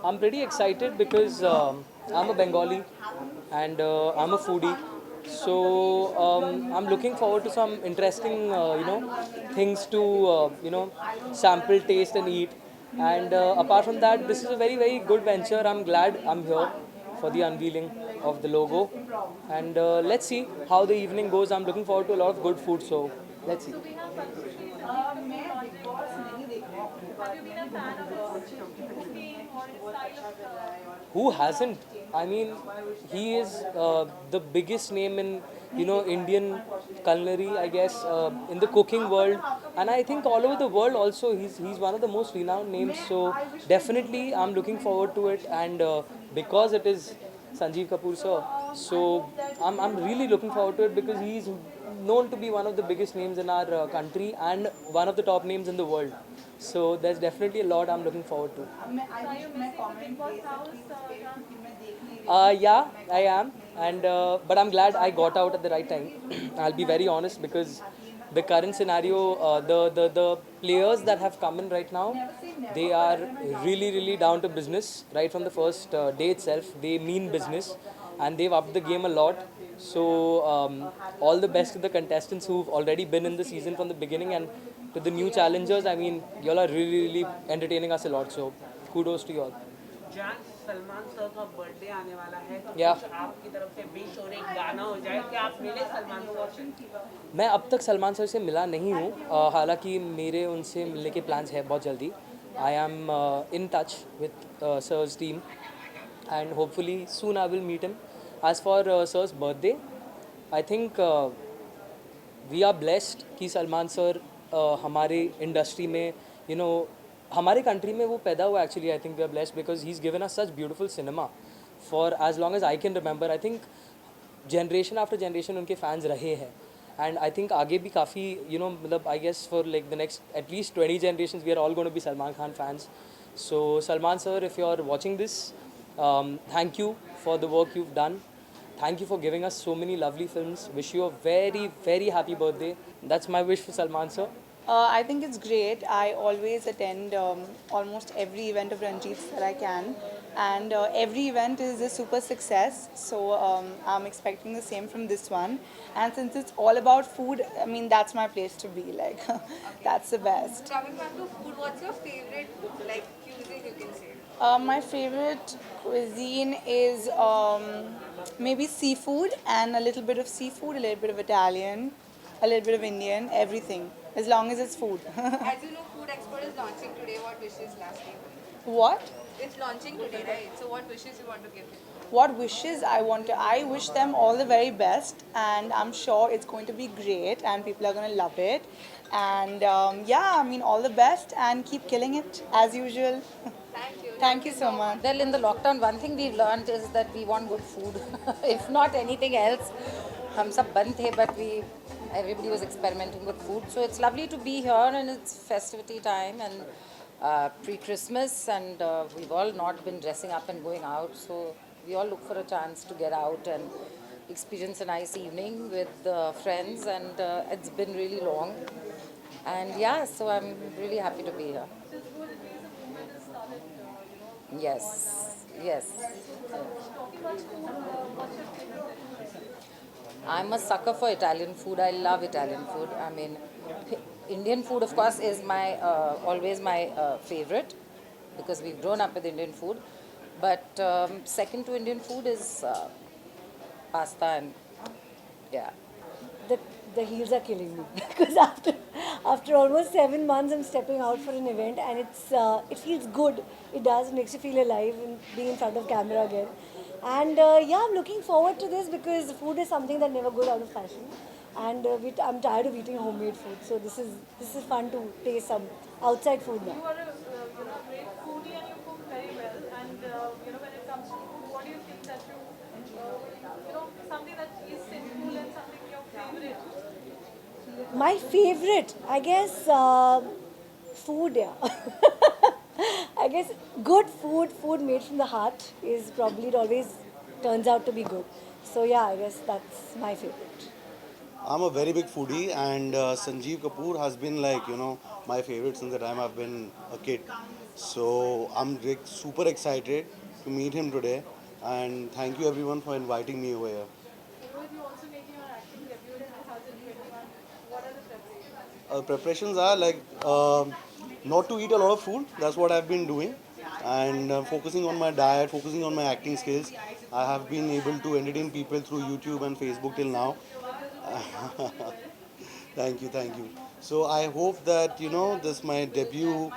I'm pretty excited because I'm a Bengali and I'm a foodie. So I'm looking forward to some interesting, things to, sample, taste, and eat. And apart from that, this is a very, very good venture. I'm glad I'm here for the unveiling of the logo. And let's see how the evening goes. I'm looking forward to a lot of good food. So let's see. So we have Panchashri Sanjeev Kapoor launching today. Have you been a fan of his cooking or his style of Who hasn't? I mean, he is the biggest name in Indian culinary, I guess, in the cooking world, and I think all over the world also. He's one of the most renowned names. So definitely, I'm looking forward to it, and because it is Sanjeev Kapoor sir, so I'm really looking forward to it because he's known to be one of the biggest names in our country and one of the top names in the world. So there's definitely a lot I'm looking forward to. So are you missing the Big Boss house, Jan? Yeah, I am, and but I'm glad I got out at the right time. I'll be very honest because the current scenario, the players that have come in right now, they are really down to business right from the first day itself. They mean business, and they've upped the game a lot. So all the best to the contestants who've already been in the season from the beginning, and to the new challengers. I mean, y'all are really entertaining us a lot. So kudos to you all. जान Salman sir का birthday आने वाला है तो या कुछ आपकी तरफ से विश और एक गाना हो जाए कि आप मिले सलमान सर से। मैं अब तक सलमान सर से मिला नहीं हूँ, हालांकि मेरे उनसे मिलने के प्लान्स हैं बहुत जल्दी. I am in touch with sir's team and hopefully soon I will meet him. As for sir's birthday, I think we are blessed कि सलमान सर हमारे इंडस्ट्री में हमारे कंट्री में वो पैदा हुआ. Actually I think we are blessed because he is given us such beautiful cinema for as long as I can remember. I think generation after generation उनके fans रहे हैं. एंड आई थिंक आगे भी काफ़ी मतलब I guess for like the next at least 20 generation we are all going to be Salman Khan fans. So Salman sir, if you are watching this, thank you for the work you've done. Thank you for giving us so many lovely films. Wish you a very happy birthday. That's my wish for Salman sir. I think it's great. I always attend almost every event of Ranjit's that I can, and every event is a super success. So I'm expecting the same from this one. And since it's all about food, I mean that's my place to be. Like, that's the best. Coming back to food, what's your favorite like cuisine you can say? My favorite cuisine is maybe seafood and a little bit of seafood, a little bit of Italian, a little bit of Indian, everything, as long as it's food. As you know, Food Expert is launching today. What wishes last year? What? It's launching today, right? So what wishes you want to give him? What wishes I want to? I wish them all the very best, and I'm sure it's going to be great, and people are going to love it. And yeah, I mean, all the best, and keep killing it as usual. Thank you. Thank you so much. Well, in the lockdown, one thing we've learned is that we want good food. If not anything else, हम सब बंद थे, but everybody was experimenting with food. So it's lovely to be here, and it's festivity time and pre-Christmas, and we've all not been dressing up and going out. So we all look for a chance to get out and experience a nice evening with friends, and it's been really long. And yeah, so I'm really happy to be here. So it's good it means the food is solid, Yes, yes. talking about food, what's your favorite dish? I'm a sucker for Italian food. I love Italian food. I mean, Indian food, of course, is my always my favorite because we've grown up with Indian food. But second to Indian food is pasta and yeah. the the heels are killing me because after almost 7 months I'm stepping out for an event, and it feels good. It does, makes you feel alive and being in front of camera again. And yeah, I'm looking forward to this because food is something that never goes out of fashion, and I'm tired of eating homemade food. So this is fun to taste some outside food now. You are a great foodie and you cook very well. And when it comes to food, what do you think that something that is sinful and something your favorite? My favorite, I guess, food. Yeah, I guess good food made from the heart is probably it always turns out to be good. So yeah, I guess that's my favorite. I'm a very big foodie, and Sanjeev Kapoor has been like, my favorite since the time I've been a kid. So I'm super excited to meet him today, and thank you everyone for inviting me over here. Rohit, you also making your acting debut in 2021. What are the preparations? Preparations are like not to eat a lot of food. That's what I've been doing, and focusing on my diet, focusing on my acting skills. I have been able to entertain people through YouTube and Facebook till now. Thank you, thank you. So I hope that this my debut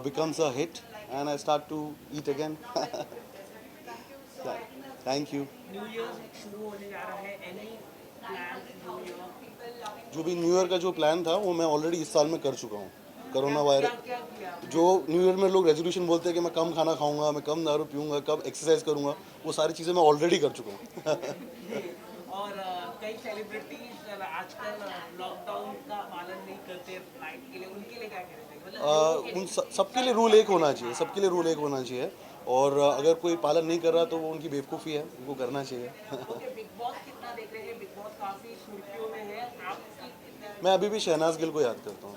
becomes a hit, and I start to eat again. Thank you. New year शुरू होने जा रहा है, any plan new year? जो भी new year का जो plan था वो मैं ऑलरेडी इस साल में कर चुका हूँ. कोरोना वायरस क्या किया? जो न्यू ईयर में लोग रेजोल्यूशन बोलते हैं कि मैं कम खाना खाऊंगा, मैं कम दारू पीऊंगा, कब एक्सरसाइज करूंगा, वो सारी चीज़ें मैं ऑलरेडी कर चुका हूँ. और कई सेलिब्रिटीज आजकल लॉकडाउन का पालन नहीं करते फ्लाइट के लिए, उनके लिए क्या कहते हैं? उन सबके लिए रूल एक होना चाहिए, सबके लिए रूल एक होना चाहिए, और अगर कोई पालन नहीं कर रहा तो वो उनकी बेवकूफ़ी है, उनको करना चाहिए. बिग बॉस कितना देख रहे हैं? बिग बॉस काफी सुर्खियों में है, आपकी मैं अभी भी शहनाज गिल को याद करता हूँ,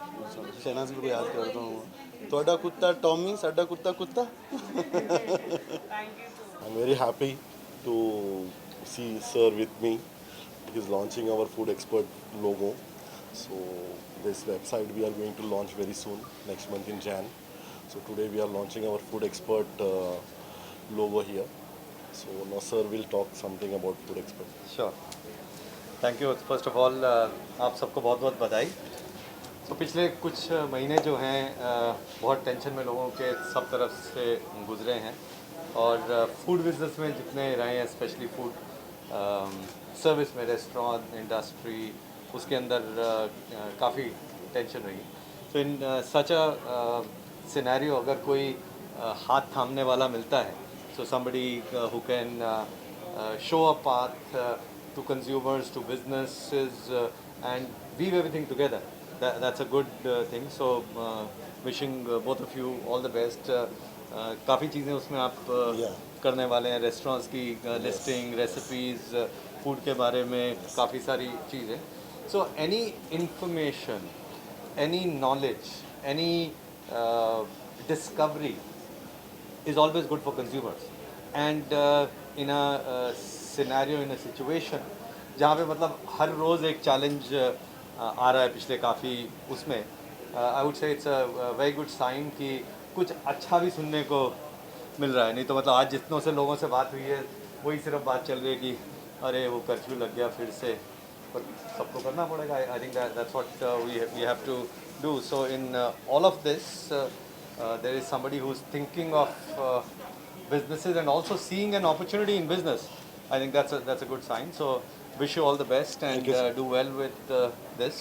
शहनाज गिल को याद करता हूँ. तोड़ा कुत्ता टॉमी, साडा कुत्ता कुत्ता. I'm very happy to see Sir with me. He's launching our Food Expert logo. So this website we are going to launch very soon, next month in Jan. So today we are launching our Food Expert logo here. So now Sir will talk something about Food Expert. Sure, thank you. First of all आप सबको बहुत बहुत बधाई. तो पिछले कुछ महीने जो हैं बहुत टेंशन में लोगों के सब तरफ से गुजरे हैं, और फूड बिजनेस में जितने रहे हैं, स्पेशली फूड सर्विस में, रेस्टोरेंट इंडस्ट्री, उसके अंदर काफ़ी टेंशन रही. तो इन सच अ सिनेरियो अगर कोई हाथ थामने वाला मिलता है, so somebody who can show a path to consumers, to businesses, and weave everything together. That's a good thing. So wishing both of you all the best. काफ़ी चीज़ें उसमें आप करने वाले हैं, रेस्टोरेंट्स की लिस्टिंग, रेसिपीज़, फूड के बारे में काफ़ी सारी चीज़ें. So any information, any knowledge, any discovery is always good for consumers. And in a scenario, in a situation जहाँ पे मतलब हर रोज़ एक चैलेंज आ रहा है पिछले काफ़ी उसमें, I would say it's a very good sign कि कुछ अच्छा भी सुनने को मिल रहा है. नहीं तो मतलब आज जितनों से लोगों से बात हुई है वही सिर्फ बात चल रही है कि अरे वो कर्फ्यू लग गया फिर से, पर सबको करना पड़ेगा. I think that's what we have to do. So in all of this there is somebody who's thinking of businesses and also seeing an opportunity in business. I think that's a good sign. So wish you all the best and do well with this.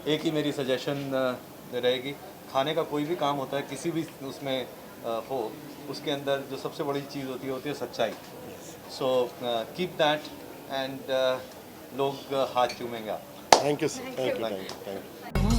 एक ही मेरी suggestion रहेगी, खाने का कोई भी काम होता है, किसी भी उसमें हो, उसके अंदर जो सबसे बड़ी चीज़ होती है सच्चाई. So keep that and लोग हाथ चूमेंगे. Thank you, sir. Thank you.